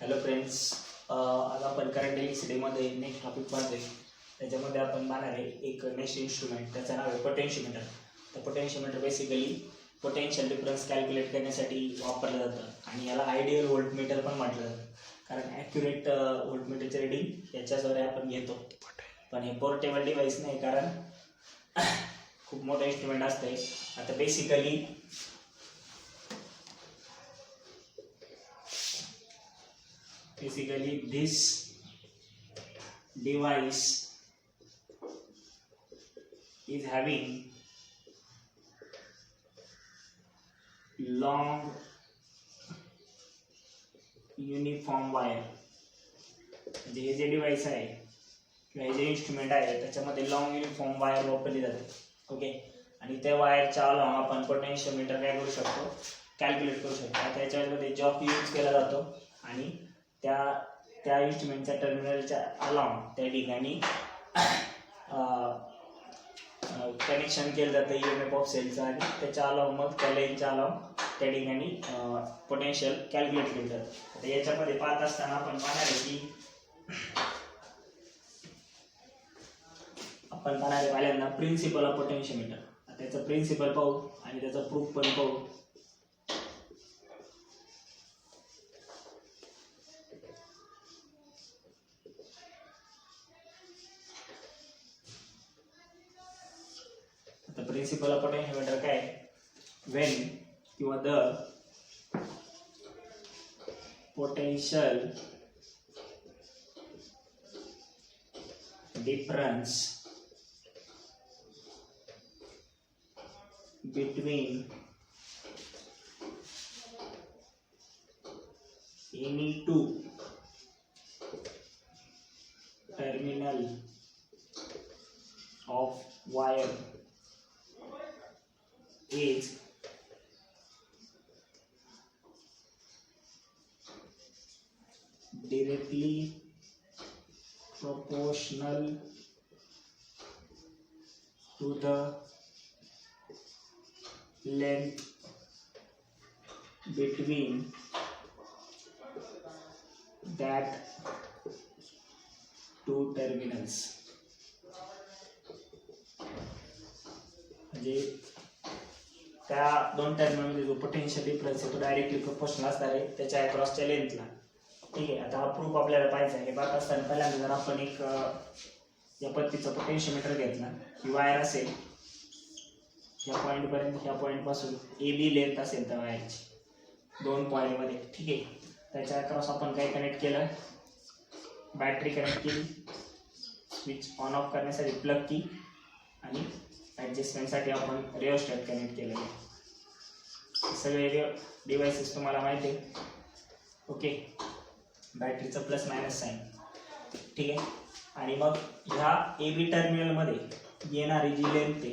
Hello friends, आज आपण current इलेक्ट्रिसिटीमध्ये next topic पाहतोय. त्याच्यामध्ये आपण पाहणार आहे एक नेक्स्ट इन्स्ट्रुमेंट, त्याचं नाव आहे पोटेन्शियोमीटर. तर potentiometer basically potential difference calculate करण्यासाठी वापरलं जातं आणि याला आयडियल व्होल्टमीटर पण म्हटलं जातं, कारण ॲक्युरेट व्होल्टमीटरचे रिडिंग याच्याद्वारे आपण घेतो. पण हे पोर्टेबल डिव्हाइस नाही, कारण खूप मोठं इन्स्ट्रुमेंट असतं. आता basically this device is having long uniform wire. म्हणजे हे जे डिव्हाइस आहे किंवा हे जे इन्स्ट्रुमेंट आहे त्याच्यामध्ये लॉंग युनिफॉर्म वायर वापरली जाते. ओके, आणि त्या वायरच्या अलावा आपण पोटेन्शियोमीटर काय करू शकतो, कॅल्क्युलेट करू शकतो. आता याच्यामध्ये जॉक यूज केला जातो आणि त्या इन्स्ट्रुमेंटच्या टर्मिनलच्या अलाउन त्या ठिकाणी कनेक्शन केलं जातं EMF ऑफ सेलचं, आणि त्याच्या अलाउन मग त्या लाईनच्या अलाउन त्या ठिकाणी पोटेन्शियल कॅल्क्युलेट केलं जातं. आता याच्यामध्ये पाहत असताना आपण पाहणार आहे की आपण पाहणार आहे पहिल्यांदा प्रिन्सिपल ऑफ पोटेन्शियोमीटर. त्याचं प्रिन्सिपल पाहू आणि त्याचा प्रूफ पण पाहू. The principle of potentiometer काय, when किंवा the potential difference between any two terminal of wire is directly proportional to the length between that two terminals. म्हणजे त्या दोन टर्मिनलमध्ये जो पोटेन्शियल डिफरन्स आहे तो डायरेक्टली प्रोपोर्शनल असणार आहे त्याच्या अक्रॉसच्या लेंथला. ठीक आहे, आता हा प्रूफ आपल्याला पाहायचा आहे. पाहत असताना पहिल्यांदा जर आपण एक या पद्धतीचा पोटेन्शियोमीटर घेतला, ही वायर असेल या पॉईंटपर्यंत, ह्या पॉईंटपासून AB लेंथ असेल त्या वायरची दोन पॉईंटमध्ये. ठीक आहे, त्याच्या अक्रॉस आपण काय कनेक्ट केलं, बॅटरी कनेक्ट केली, स्विच ऑन ऑफ करण्यासाठी प्लग की, आणि ॲडजस्टमेंटसाठी आपण रिओस्टॅट कनेक्ट केलेलं आहे. सगळे डिव्हाइसेस तुम्हाला माहिती आहे. ओके, बॅटरीचं प्लस मायनस साईन. ठीक आहे, आणि मग ह्या AB टर्मिनलमध्ये येणारी जी लेंथ आहे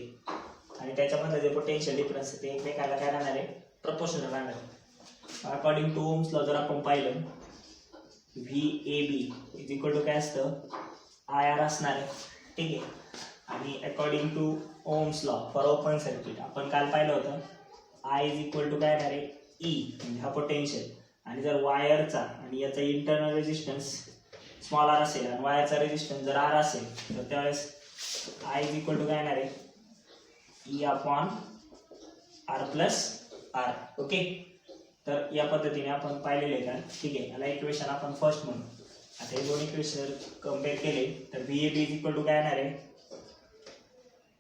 आणि त्याच्यामध्ये जे पोटेन्शियल डिफरन्स आहे ते एकमेकाला काय राहणार आहे, प्रपोर्शनल राहणार आहे. अकॉर्डिंग टू ओम्स लॉ जर आपण पाहिलं, VAB इज इक्वल टू काय असतं, IR असणार आहे. ठीक आहे, आणि according to Ohm's law for open circuit आपण काल पाहिलं होतं, I इज इक्वल टू काय येणार आहे, E म्हणजे हा पोटेन्शियल. आणि जर वायरचा आणि याचा इंटरनल रेजिस्टन्स स्मॉल r असेल आणि वायरचा रेजिस्टन्स जर R असेल, तर त्यावेळेस I इज इक्वल टू काय येणार आहे, E upon R plus R. Okay, तर या पद्धतीने आपण पाहिलेले आहे का. ठीक आहे, याला इक्वेशन आपण फर्स्ट म्हणू. आता हे दोन इक्वेशन कम्पेअर केले तर VAB इज इक्वल टू काय येणार आहे,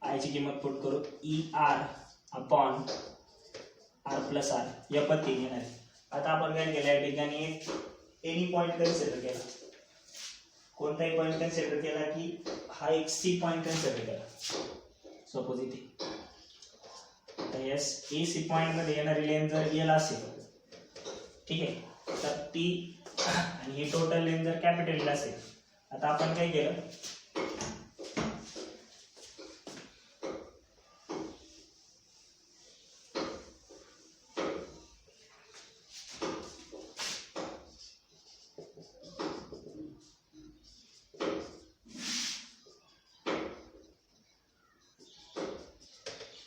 I ची किंमत पुट करू, ER upon R plus R या पद्धतीने येणार आहे. आता आपण काय केलं, या ठिकाणी एक एनी पॉईंट कन्सिडर केला, कोणताही पॉईंट कन्सिडर केला की हा एक C पॉईंट कन्सिडर केला सपोज इथे. तर या AC पॉईंट मध्ये येणारी लेंथ जर L असेल, ठीक आहे, तर ती आणि ही टोटल लेंथ जर कॅपिटल L असेल. आता आपण काय केलं,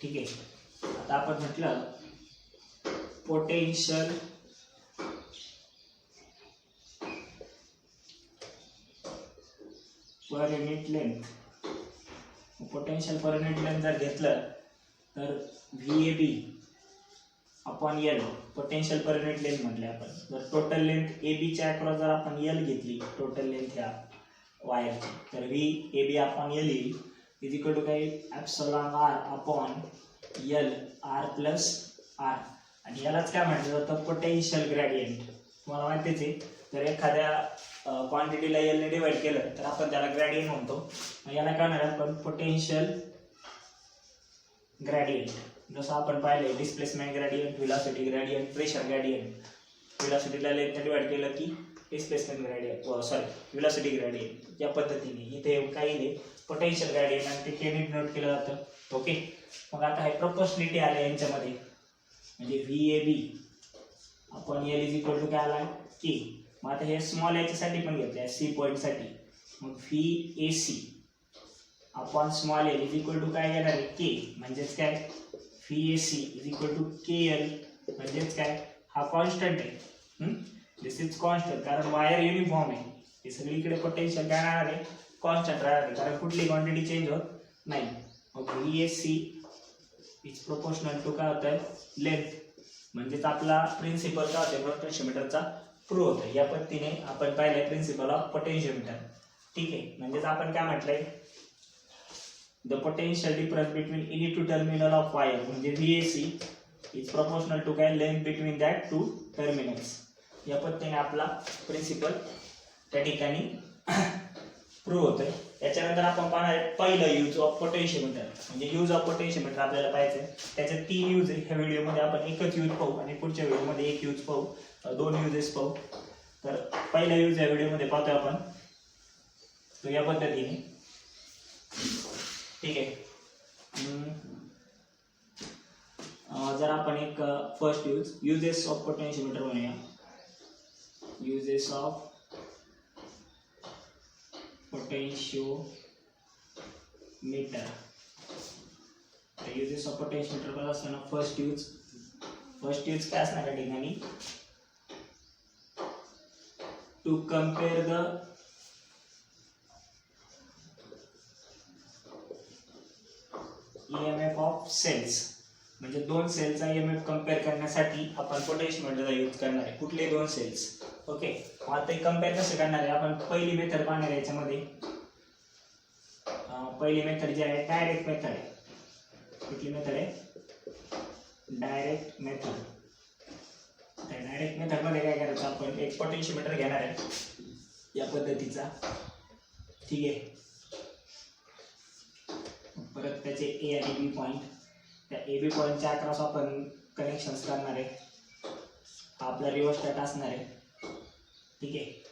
ठीक आहे, आता आपण म्हटलं potential per unit length, potential per unit length जर घेतलं तर VAB upon L, potential per unit length म्हटले आपण. जर टोटल लेंथ AB च्या अक्रॉस जर आपण एल घेतली, टोटल लेंथ ह्या वायरची, तर VAB upon L is equal to काय, epsilon R upon L R plus R. आणि यालाच काय म्हटलं जातं, पोटेन्शियल ग्रेडियंट. तुम्हाला माहितीच आहे, जर एखाद्या क्वांटिटीला एल ने डिवाइड केलं तर आपण त्याला ग्रेडियंट म्हणतो. मग याला काय म्हणणार आपण, पोटेन्शियल ग्रेडियंट. जसं आपण पाहिले displacement gradient, velocity gradient, pressure gradient. व्हेलॉसिटीला लेंथने डिवाइड केलं की डिस्प्लेसमेंट ग्रेडियंट, व्हेलॉसिटी ग्रेडियंट. या पद्धतीने इथे काही नाही, पोटेन्शियल ग्रेडियंट आणि ते केने नोट केलं जातं. ओके, मग आता हे प्रोपोर्शनॅलिटी आले यांच्यामध्ये, म्हणजे VAB upon L is equal to काय आला, के. मग आता हे स्मॉल याच्यासाठी पण घेतलं सी पॉईंटसाठी, मग VAC upon small L is equal to काय घेणार आहे, के. म्हणजेच काय, VAC is equal to KL. म्हणजेच काय, हा कॉन्स्टंट आहे. दिस इज कॉन्स्टंट, कारण वायर युनिफॉर्म आहे. हे सगळीकडे पोटेन्शियल काय राहणार आहे, कॉन्स्टंट राहणार आहे, कारण कुठली क्वांटिटी चेंज होत नाही. मग VAC इज प्रोपोर्शनल टू काय होतं, लेंथ. म्हणजेच आपला प्रिन्सिपल काय होतं, पोटेन्शियोमीटरचा प्रूव्ह होतं. या पद्धतीने आपण पाहिलंय प्रिन्सिपल ऑफ पोटेन्शियोमीटर. ठीक आहे, म्हणजेच आपण काय म्हटलंय, the potential difference between any two terminal of wire, म्हणजे VAC इज प्रोपोर्शनल टू काय, length between that two terminals. या पद्धतीने आपला प्रिन्सिपल त्या ठिकाणी प्रूव्ह होतोय. याच्यानंतर आपण पाहणार आहे पहिलं यूज ऑफ पोटेन्शियोमीटर. म्हणजे यूज ऑफ पोटेन्शियोमीटर आपल्याला पाहायचं आहे, त्याचे 3 यूज आहे. ह्या व्हिडिओमध्ये आपण एकच यूज पाहू आणि पुढच्या व्हिडिओमध्ये एक यूज पाहू, 2 युजेस पाहू. तर पहिला यूज या व्हिडिओमध्ये पाहतोय आपण, तो या पद्धतीने. ठीक आहे, जर आपण एक फर्स्ट युजेस ऑफ पोटेन्शियोमीटर म्हणूया. Uses of potentiometer. Uses of potentiometer कसं असताना, फर्स्ट यूज काय असणार या ठिकाणी, to compare the EMF of cells. म्हणजे 2 सेलचा EMF कंपेअर करण्यासाठी आपण पोटेन्शियोमीटरचा यूज करणार आहे. कुठले 2 सेल्स. ओके, आता हे कंपेअर कसं करणार आहे, आपण पहिली मेथड पाहणार आहे. याच्यामध्ये पहिली मेथड जी आहे डायरेक्ट मेथड आहे. कुठली मेथड आहे, डायरेक्ट मेथड. डायरेक्ट मेथड मध्ये काय करायचं, आपण एक पोटेन्शियोमीटर घेणार आहे या पद्धतीचा. ठीक आहे, परत त्याचे ए आणि बी पॉईंट, त्या AB पॉईंटच्या अक्रॉस आपण कनेक्शन्स करणार आहे. हा आपला रिओस्टॅट असणार आहे. ठीक आहे,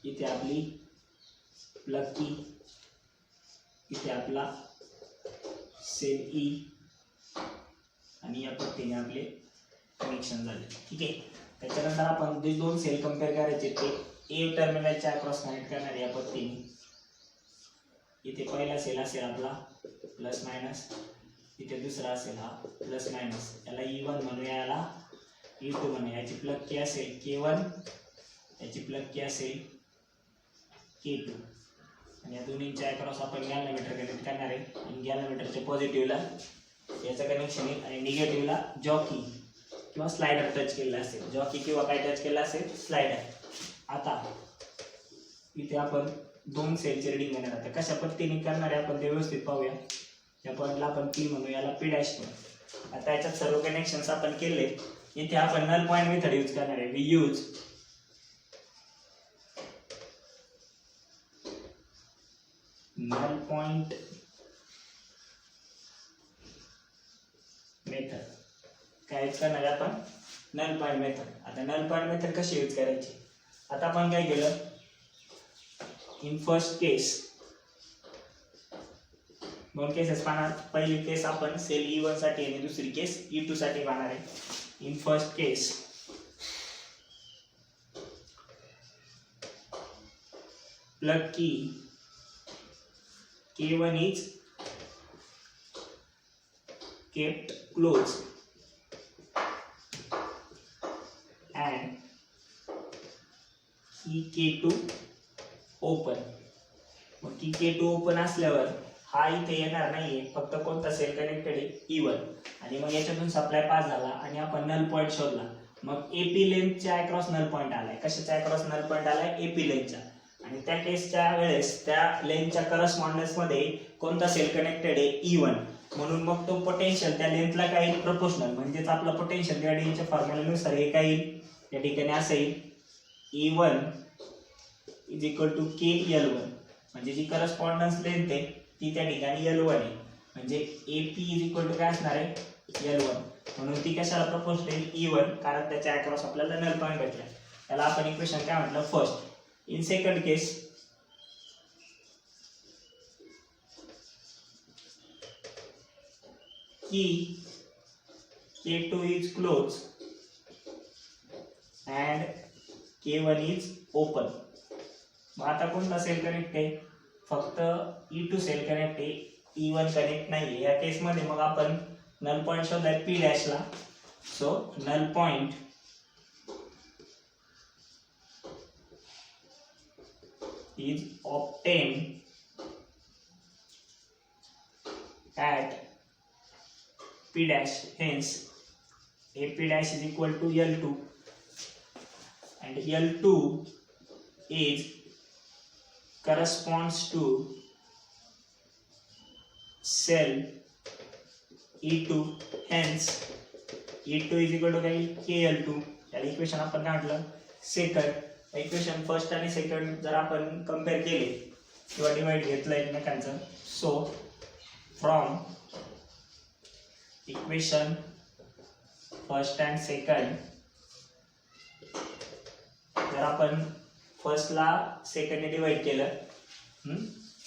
इथे आपली प्लग की, इथे आपला सेल E, आणि या पद्धतीने आपले कनेक्शन झाले. ठीक आहे, त्याच्यानंतर आपण जे 2 सेल कंपेअर करायचे ते A टर्मिनलच्या अक्रॉस कनेक्ट करणार आहे या पद्धतीने. इथे पहिला सेल असेल आपला प्लस मायनस, इथे दुसरा असेल हा प्लस मायनस. याला E1 म्हणूया, याला E2 म्हणूया. याची प्लग की असेल K1, याची प्लग की असेल K2. आणि या दोन्हींच्या अक्रॉस आपण गॅल्व्हनोमीटर कनेक्ट करणार आहे. आणि गॅल्व्हनोमीटरच्या पॉझिटिव्हला याचं कनेक्शन येईल आणि निगेटिव्हला जॉकी किंवा स्लायडर टच केलेला असेल. जॉकी किंवा काय टच केला असेल, स्लायडर. आता इथे आपण 2 सेलचे रीडिंग घेणार आहोत. कशा पद्धतीने करणार आहे आपण ते व्यवस्थित पाहूया. या पॉईंटला आपण P म्हणू, याला P' म्हणू. आता याच्यात सर्व कनेक्शन्स आपण केले. इथे आपण नल पॉईंट मेथड यूज करणार आहे. We use null point method. काय यूज करणार आहे आपण, नल पॉइंट मेथड. आता नल पॉइंट मेथड कशी यूज करायची, आता आपण काय केलं, इन फर्स्ट केस 2 केसेस पाहणार. पहिली केस आपण सेल E1 साठी आणि दुसरी केस E2 साठी पाहणार आहे. इन फर्स्ट केस प्लग की K1 is kept closed and की K2 ओपन. मग की K2 ओपन असल्यावर हा इथे येणार नाहीये, फक्त कोणता सेल कनेक्टेड आहे E1. आणि मग याच्यातून सप्लाय पास झाला आणि आपण नल पॉईंट शोधला. मग एपी लेंथच्या अक्रॉस नल पॉईंट आलाय. कशाच्या अक्रॉस नल पॉईंट आलाय? एपी लेंथच्या. आणि त्या केसच्या वेळेस त्या लेंथच्या करस्पॉन्डन्स मध्ये कोणता सेल कनेक्टेड आहे E1. म्हणून मग तो पोटेन्शियल त्या लेंथला काय प्रोपोर्शनल, म्हणजेच आपला पोटेन्शियल ग्रेडियंटच्या फॉर्म्युल्यानुसार हे काय येईल, या ठिकाणी असं येईल E1 is equal to KL1. म्हणजे जी करस्पॉन्डन्स लेंथ आहे ती त्या ठिकाणी L1 आहे. म्हणजे AP इज इक्वल टू काय असणार आहे? L1. म्हणून ती कशाला प्रपोर्शनल आहे? E1, कारण त्याच्या अक्रॉस आपल्याला नल पॉईंट भेटला. त्याला आपण इक्वेशन काय म्हटलं? फर्स्ट. इन सेकंड केस की K2 is closed and K1 is open. मग आता कोणता सेल कनेक्ट आहे? फक्त E2 सेल कनेक्ट आहे, E1 कनेक्ट नाही. या केस मध्ये मग आपण नल पॉइंट शोधलाय P डॅश ला. So null point is obtained at P dash. Hence AP dash is equal to L2 and L2 is corresponds to cell E2. Hence E2 is equal to KL2. याला equation आपण काय म्हटलं? Second. Equation first आणि second जर आपण compare केले किंवा divide घेतलं एकमेकांचं, so from equation first and second जर आपण फर्स्टला सेकंडने डिवाइड केलं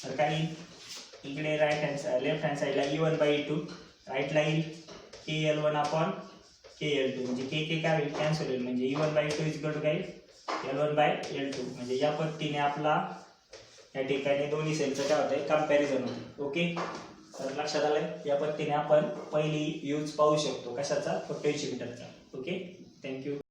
तर काही इकडे राईट हँड लेफ्ट हँड साईडला E1 बाय E2, राईटला येईल KL1 अपॉन KL2. म्हणजे के काय होईल? कॅन्सल होईल. म्हणजे E1 bye E2 is equal to काय? L1 bye L2. म्हणजे या पद्धतीने आपला या ठिकाणी दोन्ही सेलचं काय होतंय? कंपॅरिझन होते. ओके, तर लक्षात आलंय? या पद्धतीने आपण पहिली यूज पाहू शकतो कशाचा? पोटेन्शियोमीटरचा. Okay, thank you.